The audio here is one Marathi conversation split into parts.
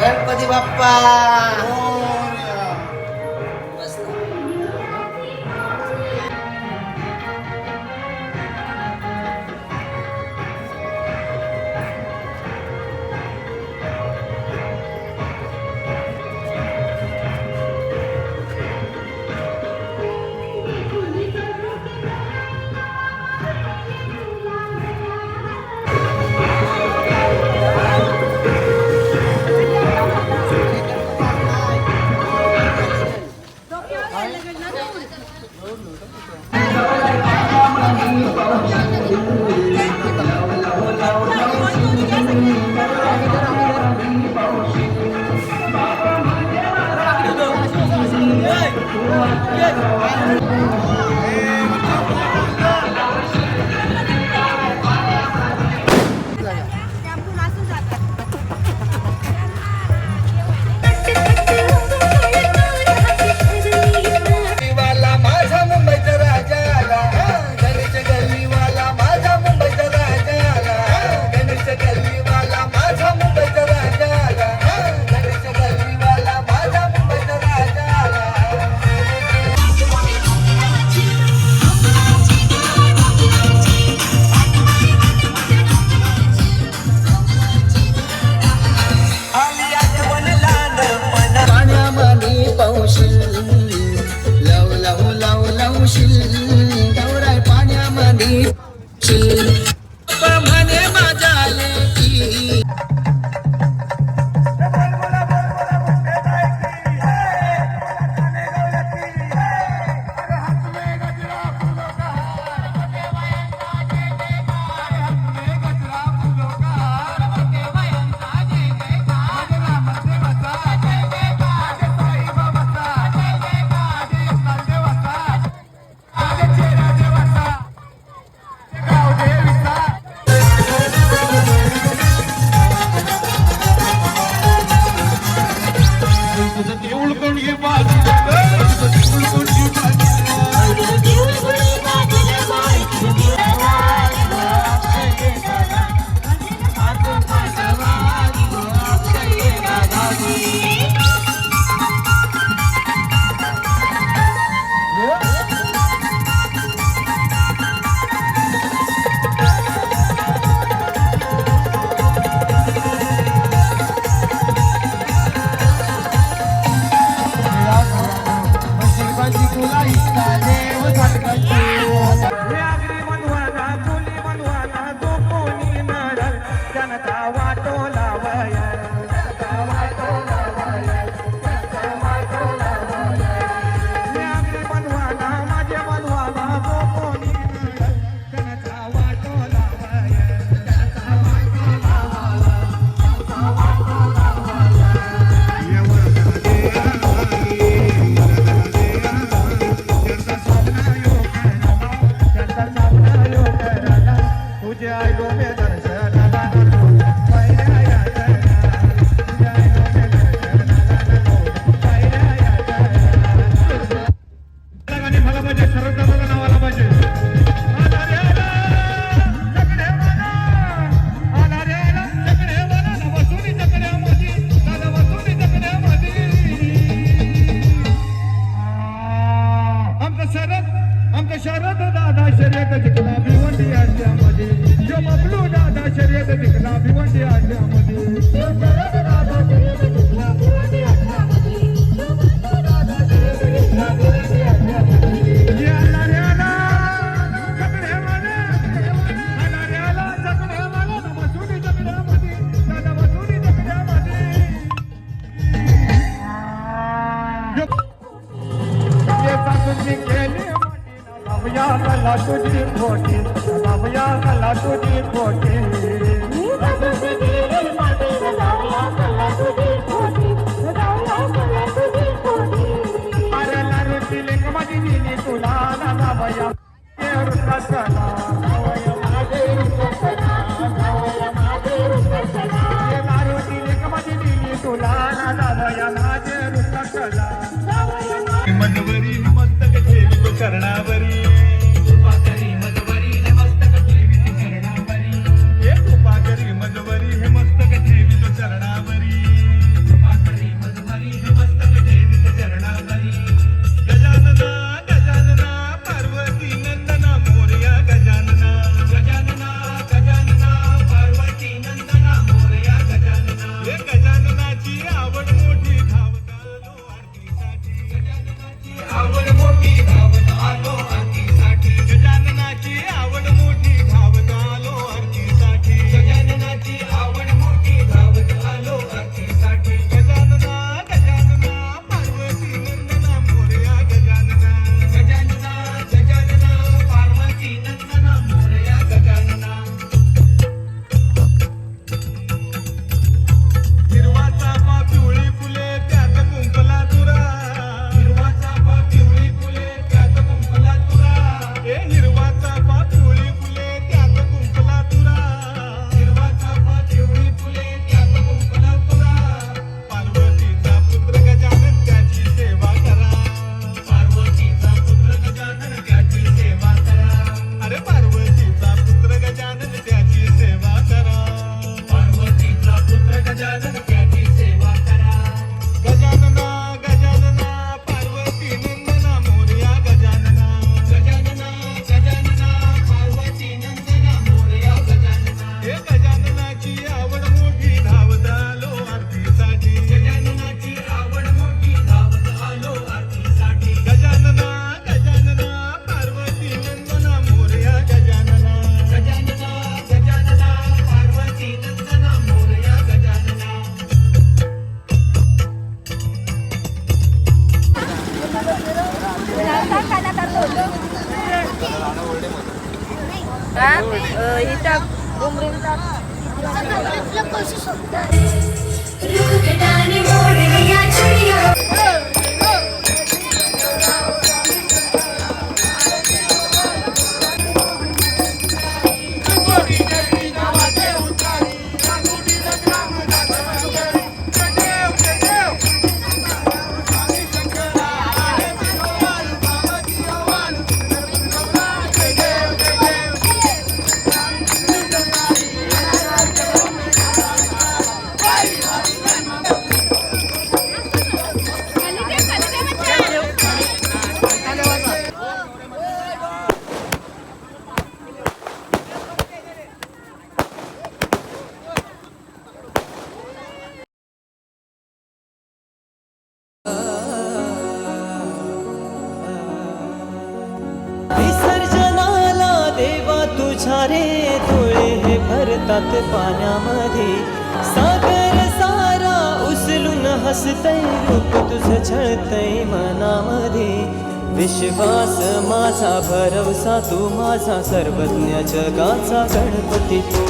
गणपती बाप्पा तुझी खोटी बाबूया कला तुझी खोटी जाऊया कला तुझी खोटी जाऊया कला पेरू सकला मधवरी मस्तक ठेवी चरणावरी कृपा करी मधवरी हे मस्तक ठेवी चरणावरी हे कृपा करी मधवरी हे मस्तक ठेवी चरणावरी कृपा करी मधवरी हे मस्तक ठेवी चरणावरी गजानना गजानना पार्वती नंदना मोरया गजानना गजानना गजानना पार्वती नंदना मोरया गजानना हे गजाननाची आवड मोठी धावत आलो आरतीसाठी गजाननाची आवड मोठी धावत आलो आरतीसाठी गजाननाची आवड मोठी धावत आलो आरतीसाठी गजाननाची आवड मोठी धावत आलो आरतीसाठी गजानना गजानना पार्वती नंदना मोरया गजानना गजानना गजानना पार्वती नंदना मोरया गजानना हिरवा चाफा पिवळी फुले त्यात कुंकला तुरा हिरवा चाफा पिवळी फुले त्यात कुंकला तुरा हे हिरवा चाफा पिवळी फुले त्यात कुंकला तुरा हिरवा चाफा पिवळी फुले त्यात कुंकला तुरा पार्वतीचा पुत्र गजानन त्याची सेवा करा पार्वतीचा पुत्र गजानन त्याची सेवा करा अरे पार्वतीचा पुत्र गजानन त्याची सेवा करा पार्वतीचा पुत्र गजानन त्याची सेवा करा गजानना गजानना पार्वती नंदना मोरया गजानना गजानना गजानना पार्वती नंदना मोरया गजानना हे गजाननाची आवड मोठी धावत आलो आरतीसाठी गजाननाची आवड मोठी धावत आलो आरतीसाठी गजानना गजानना पार्वती नंदना मोरया गजानना गजानना गजानना पार्वती नंदना मोरया गजानना रुखडाने मोरया चिडिया विसर्जनाला देवा तुझ्या रे डोळे हे भरतात पाण्यामध्ये सागर सारा उचलून हसतय रूप तुझं छळतय मनामध्ये विश्वास माझा भरवसा तू माझा सर्वज्ञ जगाचा गणपती तू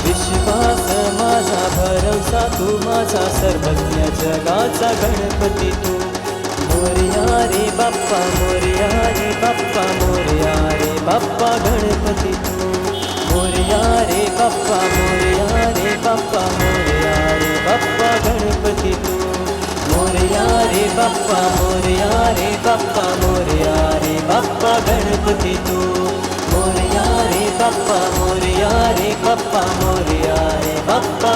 विश्वास माझा भरवसा तू माझा सर्वज्ञ जगाचा गणपती तू मोरया रे बाप्पा मोरया रे बाप्पा मोरया रे बाप्पा गणपती तू मोरया रे बाप्पा मोरया रे बाप्पा मोरया रे बाप्पा गणपती तू मोरया रे बाप्पा मोरया रे बाप्पा मोरया रे बाप्पा गणपती तू मोरया रे बाप्पा मोरया रे बाप्पा मोरया रे बाप्पा